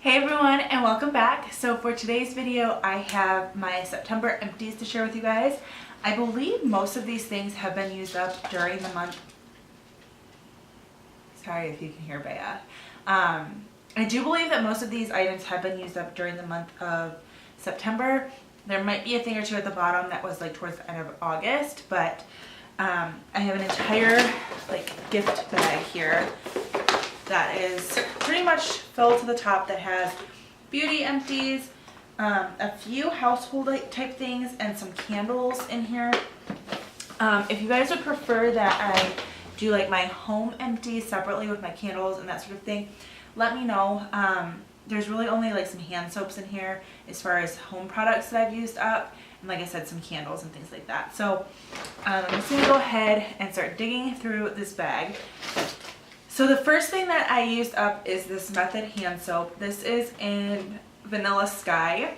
Hey everyone, and welcome back. So for today's video I have my September empties to share with you guys. I believe most of these things have been used up during the month. Sorry if you can hear Bea. I do believe that most of these items have been used up during the month of September. There might be a thing or two at the bottom that was like towards the end of August, but I have an entire gift bag here that is pretty much filled to the top that has beauty empties, a few household type things, and some candles in here. If you guys would prefer that I do like my home empties separately with my candles and that sort of thing, let me know. There's really only like some hand soaps in here as far as home products that I've used up, and like I said, some candles and things like that. So I'm just gonna go ahead and start digging through this bag. So the first thing that I used up is this Method hand soap. This is in Vanilla Sky,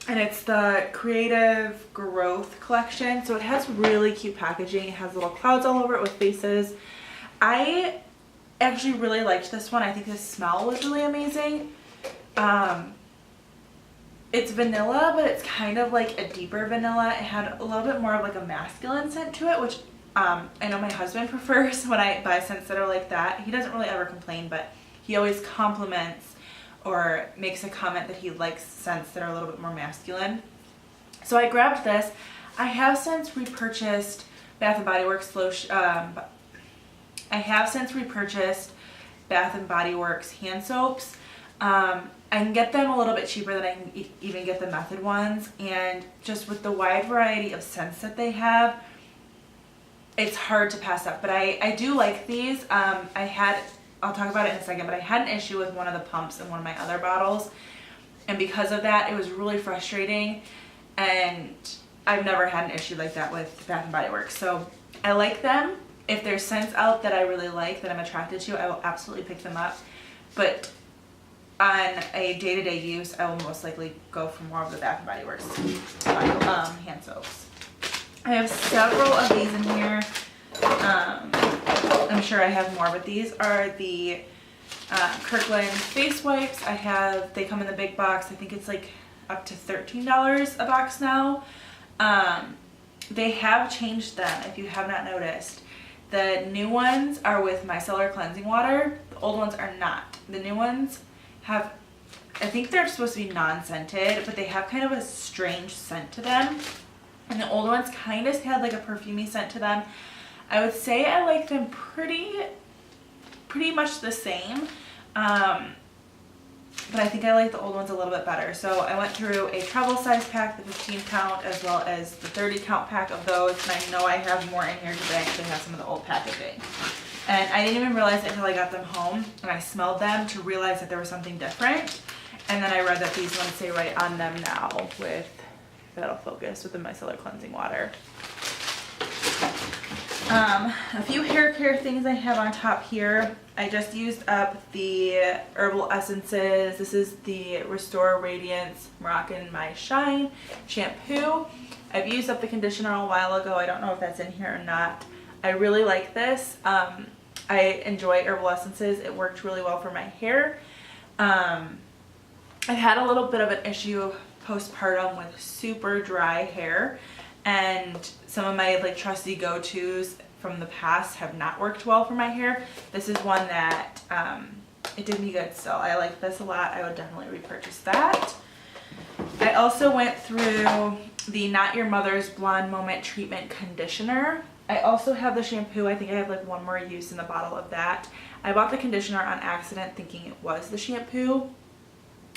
and it's the Creative Growth collection. So it has really cute packaging. It has little clouds all over it with faces. I actually really liked this one. I think the smell was really amazing. It's vanilla, but it's kind of like a deeper vanilla. It had a little bit more of like a masculine scent to it, which I know my husband prefers when I buy scents that are like that. He doesn't really ever complain, but he always compliments or makes a comment that he likes scents that are a little bit more masculine. So I grabbed this. I have since repurchased Bath & Body Works lotion. I have since repurchased Bath & Body Works hand soaps. I can get them a little bit cheaper than I can even get the Method ones, and just with the wide variety of scents that they have, it's hard to pass up. But I do like these. I'll talk about it in a second, but I had an issue with one of the pumps in one of my other bottles, and because of that it was really frustrating, and I've never had an issue like that with Bath & Body Works. So I like them. If there's scents out that I really like, that I'm attracted to, I will absolutely pick them up. But on a day-to-day use, I will most likely go for more of the Bath & Body Works hand soaps. I have several of these in here. I'm sure I have more, but these are the Kirkland face wipes. They come in the big box. I think it's like up to $13 a box now. They have changed them, if you have not noticed. The new ones are with micellar cleansing water. The old ones are not. The new ones have, I think they're supposed to be non-scented, but they have kind of a strange scent to them. And the old ones kind of had like a perfumey scent to them. I would say I like them pretty much the same. But I think I like the old ones a little bit better. So I went through a travel size pack, the 15 count, as well as the 30 count pack of those. And I know I have more in here because I actually have some of the old packaging. And I didn't even realize it until I got them home and I smelled them to realize that there was something different. And then I read that these ones say right on them now with, that'll focus, with the micellar cleansing water. A few hair care things I have on top here. I just used up the herbal essences. This is the Restore Radiance Moroccan My Shine shampoo. I've used up the conditioner a while ago. I don't know if that's in here or not. I really like this. I enjoy herbal essences. It worked really well for my hair. I've had a little bit of an issue postpartum with super dry hair, and some of my trusty go-tos from the past have not worked well for my hair. This is one that it did me good, so I like this a lot. I would definitely repurchase that. I also went through the Not Your Mother's Blonde Moment Treatment Conditioner. I also have the shampoo. I think I have like one more use in the bottle of that. I bought the conditioner on accident thinking it was the shampoo,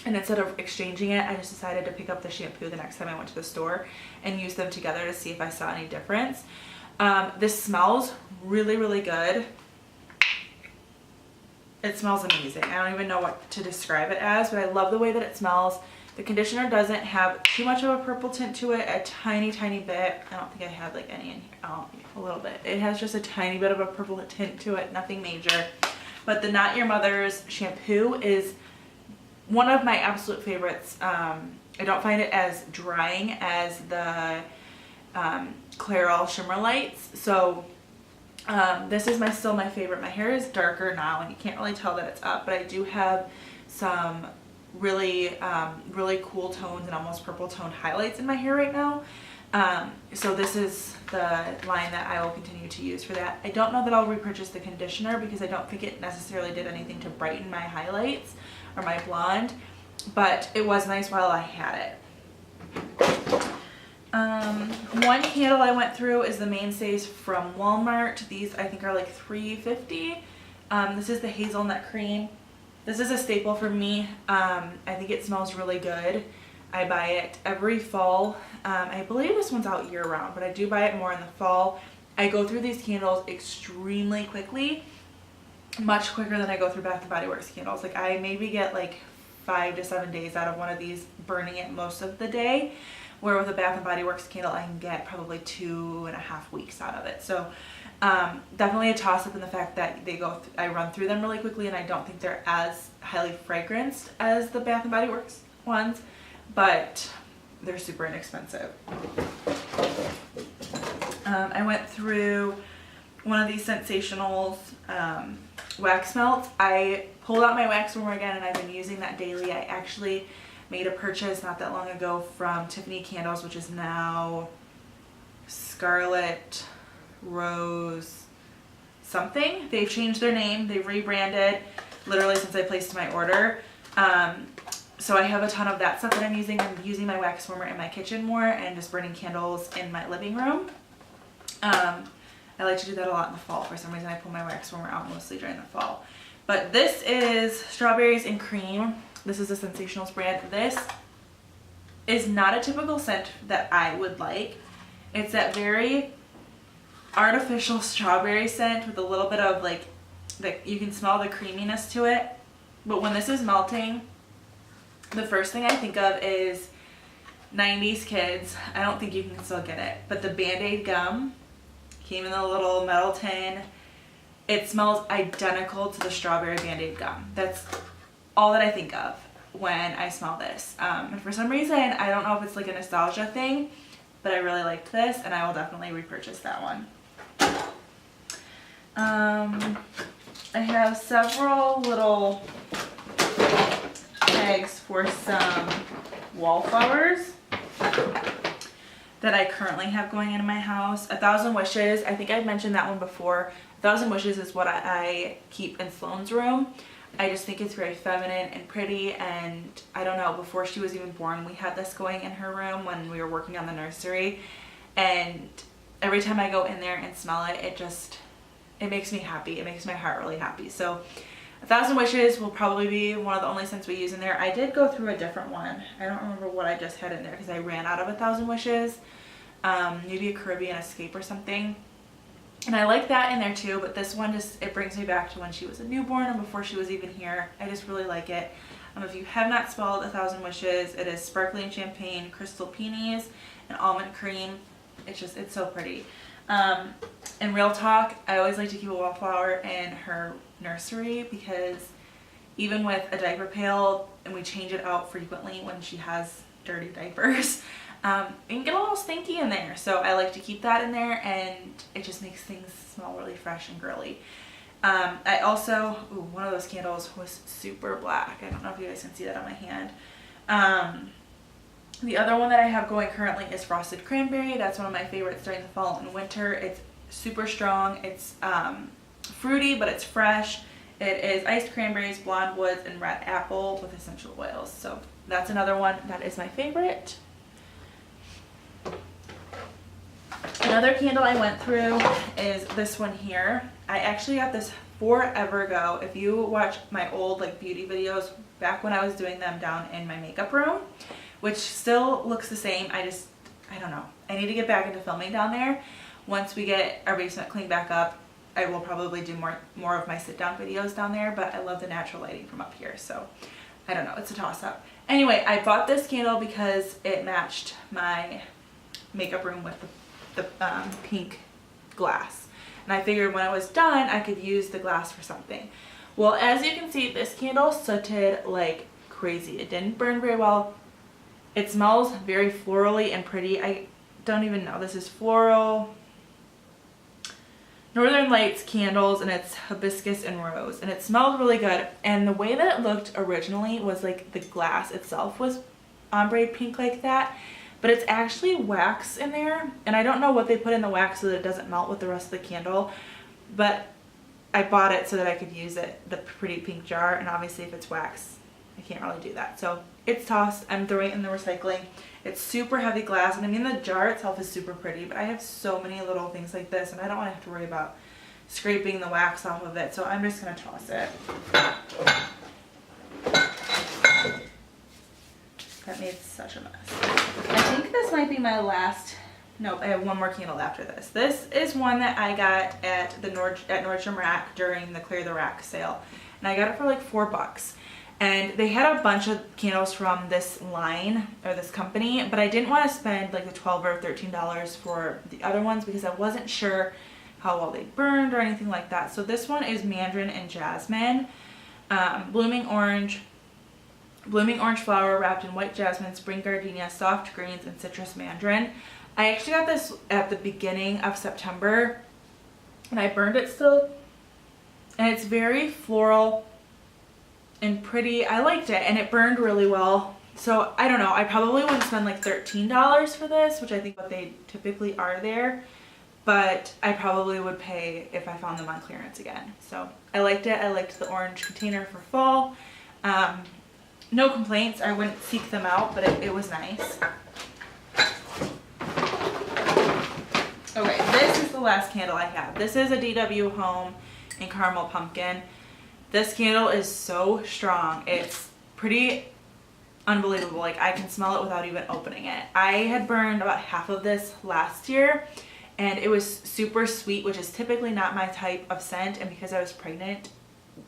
and instead of exchanging it, I just decided to pick up the shampoo the next time I went to the store and use them together to see if I saw any difference. This smells really, really good. It smells amazing. I don't even know what to describe it as, but I love the way that it smells. The conditioner doesn't have too much of a purple tint to it, a tiny, tiny bit. I don't think I had like any in here. Oh, a little bit. It has just a tiny bit of a purple tint to it, nothing major. But the Not Your Mother's shampoo is one of my absolute favorites. I don't find it as drying as the Clairol Shimmer Lights. So this is still my favorite. My hair is darker now and you can't really tell that it's up, but I do have some really, really cool tones and almost purple toned highlights in my hair right now. So this is the line that I will continue to use for that. I don't know that I'll repurchase the conditioner because I don't think it necessarily did anything to brighten my highlights or my blonde, but it was nice while I had it. One candle I went through is the Mainstays from Walmart. These I think are like $3.50. This is the hazelnut cream. This is a staple for me. I think it smells really good. I buy it every fall. I believe this one's out year round, but I do buy it more in the fall. I go through these candles extremely quickly, much quicker than I go through Bath & Body Works candles. Like I maybe get like 5 to 7 days out of one of these, burning it most of the day, where with a Bath & Body Works candle I can get probably 2.5 weeks out of it. So definitely a toss up in the fact that I run through them really quickly, and I don't think they're as highly fragranced as the Bath & Body Works ones, but they're super inexpensive. I went through one of these Sensationals wax melts. I pulled out my wax warmer again, and I've been using that daily. I actually made a purchase not that long ago from Tiffany Candles, which is now Scarlet Rose something. They've changed their name. They've rebranded literally since I placed my order. So I have a ton of that stuff that I'm using. I'm using my wax warmer in my kitchen more and just burning candles in my living room. I like to do that a lot in the fall. For some reason I pull my wax warmer out mostly during the fall. But this is Strawberries and Cream. This is a Sensationals brand. This is not a typical scent that I would like. It's that very artificial strawberry scent with a little bit of like, you can smell the creaminess to it. But when this is melting, the first thing I think of is 90s kids. I don't think you can still get it, but the Band-Aid gum came in a little metal tin. It smells identical to the strawberry Band-Aid gum. That's all that I think of when I smell this. And for some reason, I don't know if it's like a nostalgia thing, but I really liked this, and I will definitely repurchase that one. I have several little tags for some wallflowers that I currently have going in my house. 1,000 Wishes, I think I've mentioned that one before. 1,000 Wishes is what I keep in Sloane's room. I just think it's very feminine and pretty, and I don't know, before she was even born we had this going in her room when we were working on the nursery, and every time I go in there and smell it, it makes me happy. It makes my heart really happy. So 1,000 Wishes will probably be one of the only scents we use in there. I did go through a different one. I don't remember what I just had in there because I ran out of 1,000 Wishes. Maybe a Caribbean Escape or something. And I like that in there too, but this one it brings me back to when she was a newborn and before she was even here. I just really like it. If you have not smelled 1,000 Wishes, it is sparkling champagne, crystal peonies, and almond cream. It's so pretty. In real talk, I always like to keep a wallflower in her nursery because even with a diaper pail, and we change it out frequently when she has dirty diapers, it can get a little stinky in there. So I like to keep that in there, and it just makes things smell really fresh and girly. I also, one of those candles was super black. I don't know if you guys can see that on my hand. The other one that I have going currently is Frosted Cranberry. That's one of my favorites during the fall and winter. It's super strong. It's fruity, but it's fresh. It is iced cranberries, blonde woods, and red apple with essential oils. So that's another one that is my favorite. Another candle I went through is this one here. I actually got this forever ago. If you watch my old beauty videos back when I was doing them down in my makeup room, which still looks the same, I don't know. I need to get back into filming down there. Once we get our basement cleaned back up, I will probably do more of my sit down videos down there, but I love the natural lighting from up here, so I don't know, it's a toss up. Anyway, I bought this candle because it matched my makeup room with the pink glass. And I figured when I was done, I could use the glass for something. Well, as you can see, this candle sooted like crazy. It didn't burn very well. It smells very florally and pretty. I don't even know. This is floral. Northern Lights candles, and it's hibiscus and rose, and it smelled really good. And the way that it looked originally was like the glass itself was ombre pink like that, but it's actually wax in there, and I don't know what they put in the wax so that it doesn't melt with the rest of the candle, but I bought it so that I could use it, the pretty pink jar, and obviously if it's wax I can't really do that, so it's tossed. I'm throwing it in the recycling. It's super heavy glass, and I mean the jar itself is super pretty, but I have so many little things like this and I don't want to have to worry about scraping the wax off of it, so I'm just going to toss it. That made such a mess. I think this might be my last. Nope, I have one more candle after this. This is one that I got at the Nordstrom Rack during the Clear the Rack sale, and I got it for like $4. And they had a bunch of candles from this line or this company, but I didn't want to spend like the $12 or $13 for the other ones because I wasn't sure how well they burned or anything like that. So this one is Mandarin and Jasmine, blooming orange flower wrapped in white jasmine, spring gardenia, soft greens, and citrus mandarin. I actually got this at the beginning of September, and I burned it still, and it's very floral and pretty. I liked it, and it burned really well. So I don't know, I probably wouldn't spend like $13 for this, which I think what they typically are there, but I probably would pay if I found them on clearance again. So I liked it. I liked the orange container for fall. No complaints. I wouldn't seek them out, but it was nice. Okay, this is the last candle I have. This is a DW Home in Caramel Pumpkin. This candle is so strong. It's pretty unbelievable. Like, I can smell it without even opening it. I had burned about half of this last year, and it was super sweet, which is typically not my type of scent. And because I was pregnant,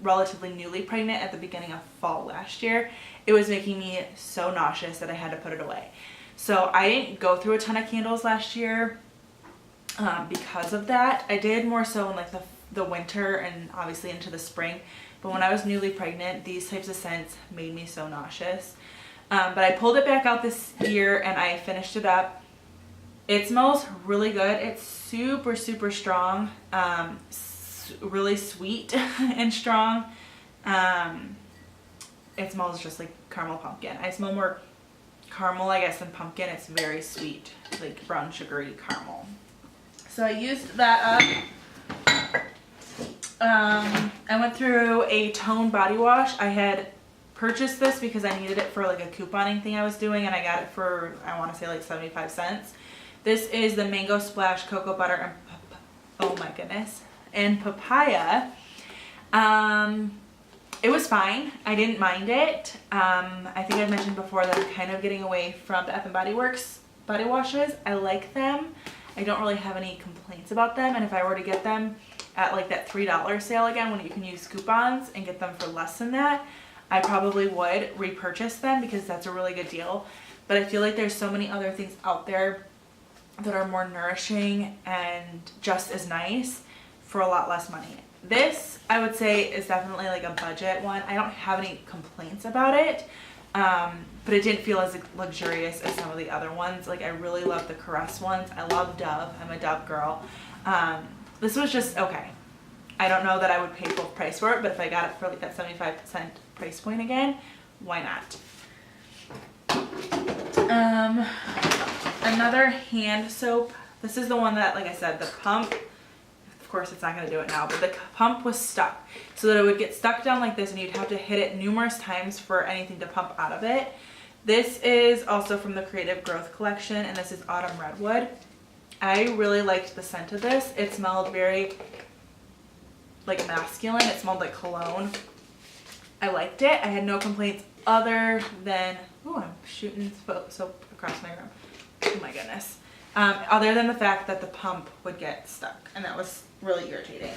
relatively newly pregnant at the beginning of fall last year, it was making me so nauseous that I had to put it away. So I didn't go through a ton of candles last year because of that. I did more so in like the winter and obviously into the spring. But when I was newly pregnant, these types of scents made me so nauseous. But I pulled it back out this year and I finished it up. It smells really good. It's super, super strong. Really sweet and strong. It smells just like caramel pumpkin. I smell more caramel, I guess, than pumpkin. It's very sweet, like brown sugary caramel. So I used that up. I went through a tone body wash. I had purchased this because I needed it for like a couponing thing I was doing, and I got it for, I want to say like 75 cents. This is the Mango Splash Cocoa Butter and oh my goodness, and papaya. It was fine. I didn't mind it. I think I've mentioned before that I'm kind of getting away from Bath and Body Works body washes. I like them. I don't really have any complaints about them, and if I were to get them at like that $3 sale again when you can use coupons and get them for less than that, I probably would repurchase them because that's a really good deal. But I feel like there's so many other things out there that are more nourishing and just as nice for a lot less money. This, I would say, is definitely like a budget one. I don't have any complaints about it, but it didn't feel as luxurious as some of the other ones. Like, I really love the Caress ones. I love Dove. I'm a Dove girl. This was just okay. I don't know that I would pay full price for it, but if I got it for like that 75% price point again, why not? Another hand soap. This is the one that, like I said, the pump, of course it's not going to do it now, but the pump was stuck. So that it would get stuck down like this and you'd have to hit it numerous times for anything to pump out of it. This is also from the Creative Growth collection, and this is Autumn Redwood. I really liked the scent of this. It smelled very like masculine. It smelled like cologne. I liked it. I had no complaints other than, oh, I'm shooting soap across my room. Oh my goodness. Other than the fact that the pump would get stuck, and that was really irritating.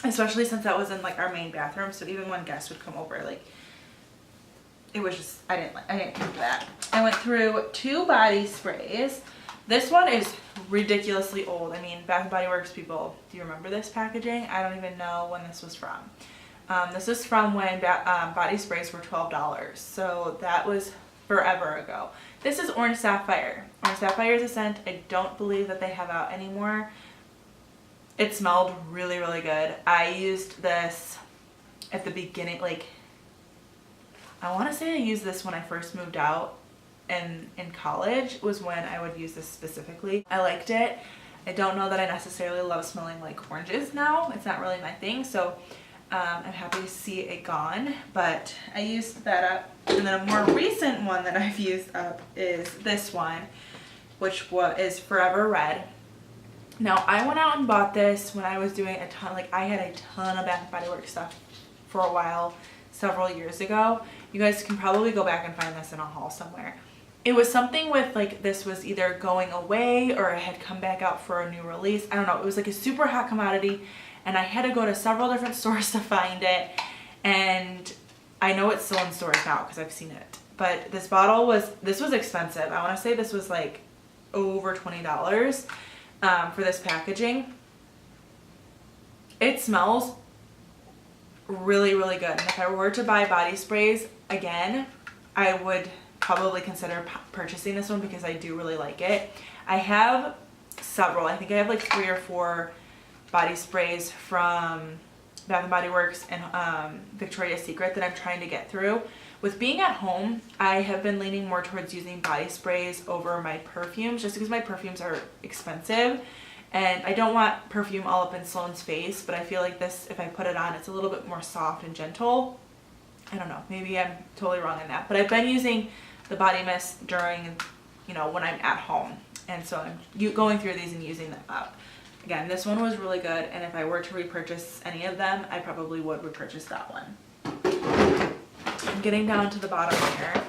Especially since that was in like our main bathroom, so even when guests would come over, like, it was just, I didn't like that. I went through 2 body sprays. This one is ridiculously old. I mean, Bath & Body Works people, do you remember this packaging? I don't even know when this was from. This is from when body sprays were $12, so that was forever ago. This is Orange Sapphire. Orange Sapphire is a scent I don't believe that they have out anymore. It smelled really, really good. I used this at the beginning, like, I want to say I used this when I first moved out in college was when I would use this specifically. I liked it. I don't know that I necessarily love smelling like oranges now. It's not really my thing, so I'm happy to see it gone, but I used that up. And then a more recent one that I've used up is this one, which is Forever Red. Now, I went out and bought this when I was doing a ton, like I had a ton of Bath & Body Works stuff for a while, several years ago. You guys can probably go back and find this in a haul somewhere. It was something with like, this was either going away or it had come back out for a new release. I don't know. It was like a super hot commodity and I had to go to several different stores to find it. And I know it's still in stores now because I've seen it. But this was expensive. I want to say this was like over $20 for this packaging. It smells really, really good. And if I were to buy body sprays again, I would probably consider purchasing this one because I do really like it. I have several. I think I have like 3 or 4 body sprays from Bath & Body Works and Victoria's Secret that I'm trying to get through. With being at home, I have been leaning more towards using body sprays over my perfumes just because my perfumes are expensive and I don't want perfume all up in Sloane's face, but I feel like this, if I put it on, it's a little bit more soft and gentle. I don't know, maybe I'm totally wrong in that, but I've been using the body mist during, you know, when I'm at home, and so I'm going through these and using them up. Again, this one was really good, and if I were to repurchase any of them, I probably would repurchase that one. I'm getting down to the bottom here.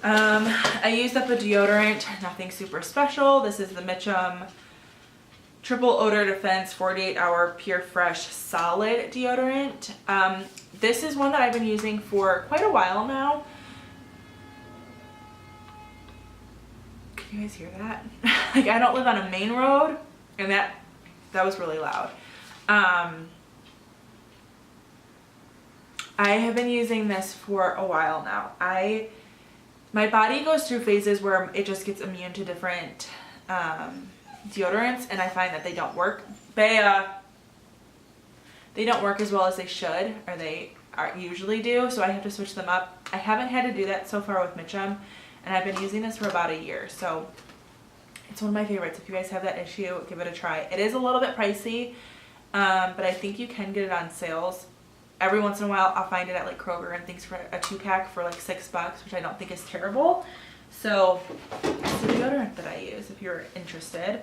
I used up a deodorant, nothing super special. This is the Mitchum Triple Odor Defense 48-Hour Pure Fresh Solid Deodorant. This is one that I've been using for quite a while now. Can you guys hear that? Like, I don't live on a main road, and that was really loud. I have been using this for a while now. My body goes through phases where it just gets immune to different deodorants, and I find that they don't work. They don't work as well as they should, or they usually do, so I have to switch them up. I haven't had to do that so far with Mitchum, and I've been using this for about a year, so it's one of my favorites. If you guys have that issue, give it a try. It is a little bit pricey, but I think you can get it on sales. Every once in a while, I'll find it at like Kroger and things for a 2-pack for like $6, which I don't think is terrible. So it's the deodorant that I use if you're interested.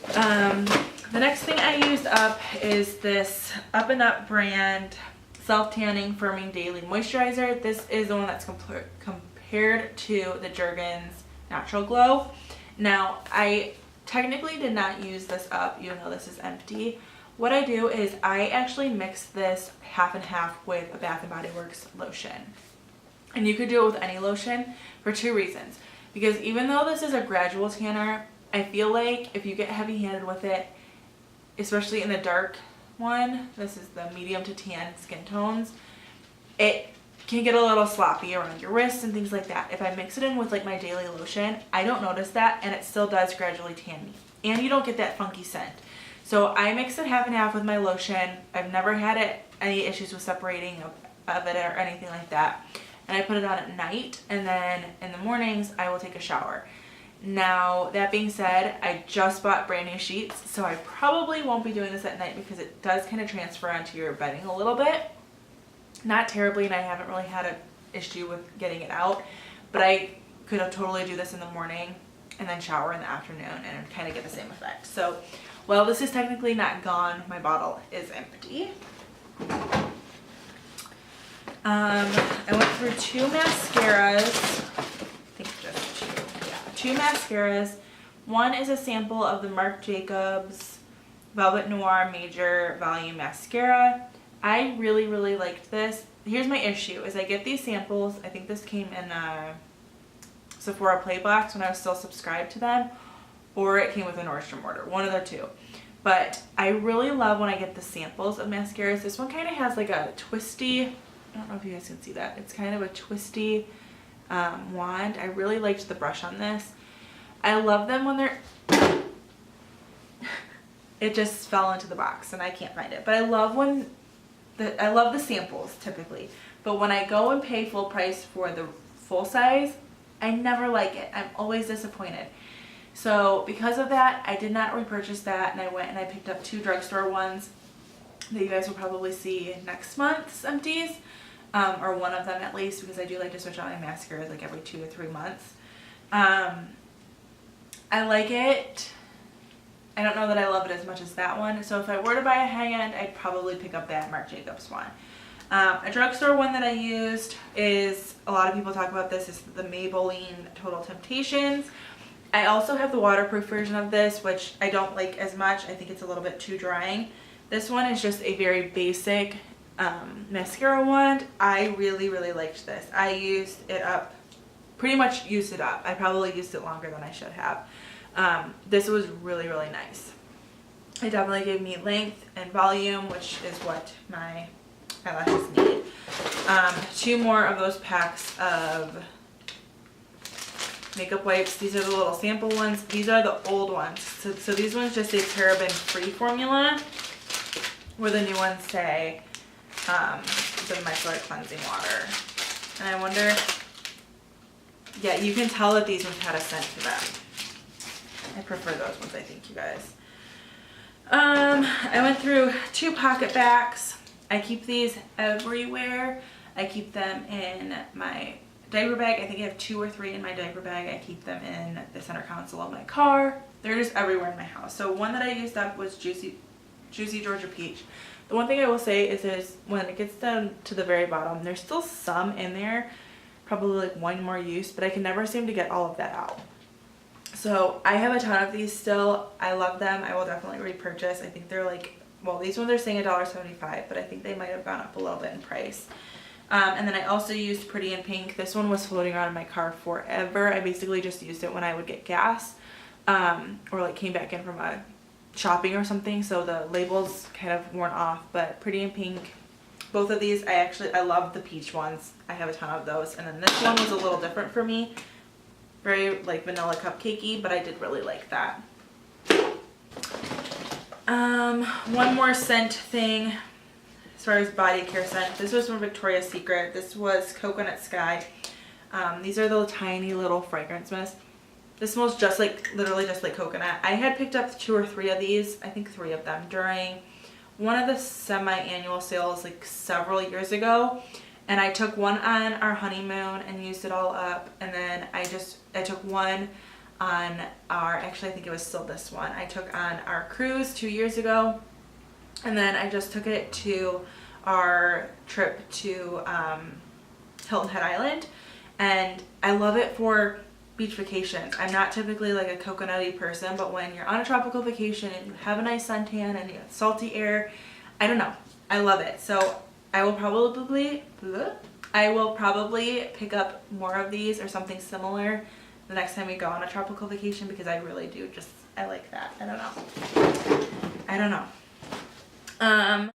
The next thing I used up is this Up and Up brand Self-Tanning Firming Daily Moisturizer. This is the one that's compared to the Jergens Natural Glow. Now, I technically did not use this up, even though this is empty. What I do is I actually mix this half and half with a Bath & Body Works lotion. And you could do it with any lotion for 2 reasons. Because even though this is a gradual tanner, I feel like if you get heavy-handed with it, especially in the dark one, this is the medium to tan skin tones, it can get a little sloppy around your wrists and things like that. If I mix it in with like my daily lotion, I don't notice that, and it still does gradually tan me. And you don't get that funky scent. So I mix it half and half with my lotion. I've never had any issues with separating of it or anything like that. And I put it on at night, and then in the mornings I will take a shower. Now, that being said, I just bought brand new sheets, so I probably won't be doing this at night because it does kind of transfer onto your bedding a little bit. Not terribly, and I haven't really had an issue with getting it out, but I could totally do this in the morning and then shower in the afternoon and kind of get the same effect. So, well, this is technically not gone. My bottle is empty. I went through 2 mascaras. I think just 2. Yeah, 2 mascaras. One is a sample of the Marc Jacobs Velvet Noir Major Volume Mascara. I really, really liked this. Here's my issue, is I get these samples. I think this came in a Sephora Play Box when I was still subscribed to them, or it came with a Nordstrom order, one of the 2. But I really love when I get the samples of mascaras. This one kind of has like a twisty, I don't know if you guys can see that. It's kind of a twisty wand. I really liked the brush on this. I love them when they're it just fell into the box and I can't find it. But I love I love the samples typically. But when I go and pay full price for the full size, I never like it. I'm always disappointed. So because of that, I did not repurchase that, and I went and I picked up 2 drugstore ones that you guys will probably see next month's Empties, or one of them at least, because I do like to switch out my mascaras like every 2 or 3 months. I like it. I don't know that I love it as much as that one. So if I were to buy a high-end, I'd probably pick up that Marc Jacobs one. A drugstore one that I used is, a lot of people talk about this, is the Maybelline Total Temptations. I also have the waterproof version of this, which I don't like as much. I think it's a little bit too drying. This one is just a very basic mascara wand. I really, really liked this. I used it up, pretty much used it up. I probably used it longer than I should have. This was really, really nice. It definitely gave me length and volume, which is what my eyelashes needed. 2 more of those packs of makeup wipes. These are the little sample ones. These are the old ones. So these ones just say paraben-free formula, where the new ones say the micellar cleansing water. And I wonder, yeah, you can tell that these ones had a scent to them. I prefer those ones, I think, you guys. I went through 2 pocket backs. I keep these everywhere. I keep them in my diaper bag. I think I have 2 or 3 in my diaper bag. I keep them in the center console of my car. They're just everywhere in my house. So one that I used up was Juicy Georgia Peach. The one thing I will say is when it gets down to the very bottom, there's still some in there, probably like 1 more use, but I can never seem to get all of that out. So I have a ton of these still. I love them. I will definitely repurchase. I think they're like, well, these ones are saying $1.75, but I think they might have gone up a little bit in price. And then I also used Pretty in Pink. This one was floating around in my car forever. I basically just used it when I would get gas, or like came back in from a shopping or something, so the labels kind of worn off. But Pretty in Pink, both of these, I love the peach ones. I have a ton of those. And then this one was a little different for me, very like vanilla cupcakey, but I did really like that. One more scent thing as far as body care scent. This was from Victoria's Secret. This was Coconut Sky. These are the tiny little fragrance mist. This smells just like, literally just like coconut. I had picked up 2 or 3 of these, I think 3 of them, during one of the semi-annual sales like several years ago. And I took one on our honeymoon and used it all up. And then I took one on our, actually I think it was still this one, I took on our cruise 2 years ago. And then I just took it to our trip to Hilton Head Island. And I love it for beach vacations. I'm not typically like a coconutty person, but when you're on a tropical vacation and you have a nice suntan and you have salty air, I don't know, I love it. So I will probably pick up more of these or something similar the next time we go on a tropical vacation, because I really do I like that. I don't know.